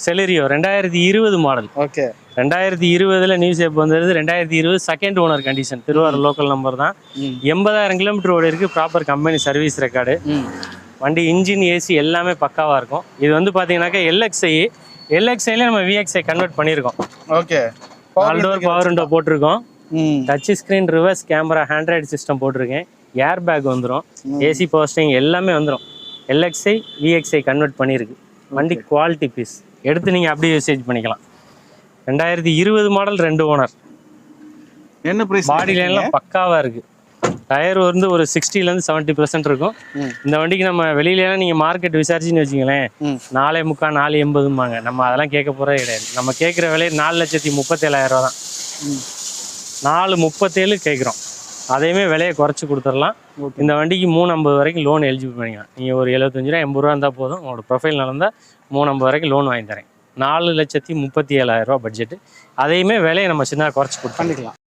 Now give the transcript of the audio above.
Celerio 2020 model. Okay. 2020ல new shape வந்தது. 2020 second owner condition. Thiruvarur local number தான். 80,000 kilometre ஓடி இருக்கு. Proper company service record. வண்டி இன்ஜின் ஏசி எல்லாமே பக்காவாக இருக்கும். இது வந்து பார்த்தீங்கன்னாக்கா எல்எக்ஸ்ஐல நம்ம விஎக்ஸ்ஐ கன்வெர்ட் பண்ணியிருக்கோம். ஓகே. டோர் பவர் விண்டோ போட்டிருக்கோம். Touch screen, reverse camera, Android system போட்டிருக்கேன். ஏர் பேக் வந்துடும். ஏசி பவர் ஸ்டீரிங் எல்லாமே வந்துடும். எல்எக்ஸ்ஐ விஎக்ஸ்ஐ கன்வெர்ட் பண்ணியிருக்கு. வண்டி குவாலிட்டி பீஸ் எடுத்து நீங்கள் அப்படியே யூசேஜ் பண்ணிக்கலாம். 2020 மாடல் 2 ஓனர். என்ன பிரைஸ்? பாடி லைன்லாம் பக்காவாக இருக்குது. டயர் வந்து ஒரு 60% 70% இருக்கும். இந்த வண்டிக்கு நம்ம வெளியிலாம் நீங்கள் மார்க்கெட் விசாரிச்சுன்னு வச்சுங்களேன், 4.75 4.80 நம்ம அதெல்லாம் கேட்க போகிறதே கிடையாது. நம்ம கேட்குற விலை 4,37,000 ரூபா தான். 4.37 கேட்குறோம். அதையுமே விலையை குறைச்சி கொடுத்துடலாம். இந்த வண்டிக்கு 350 வரைக்கும் லோன் எலிஜிபிள் பண்ணிக்கலாம். நீங்கள் ஒரு 75 ரூபா 80 ரூபா இருந்தால் போதும். உங்களோட ப்ரொஃபைல் நடந்தால் 350 வரைக்கும் லோன் வாங்கி தரேன். 4,37,000 ரூபா பட்ஜெட்டு. அதையுமே விலையை நம்ம சின்ன குறைச்சி கொடுத்துக்கலாம்.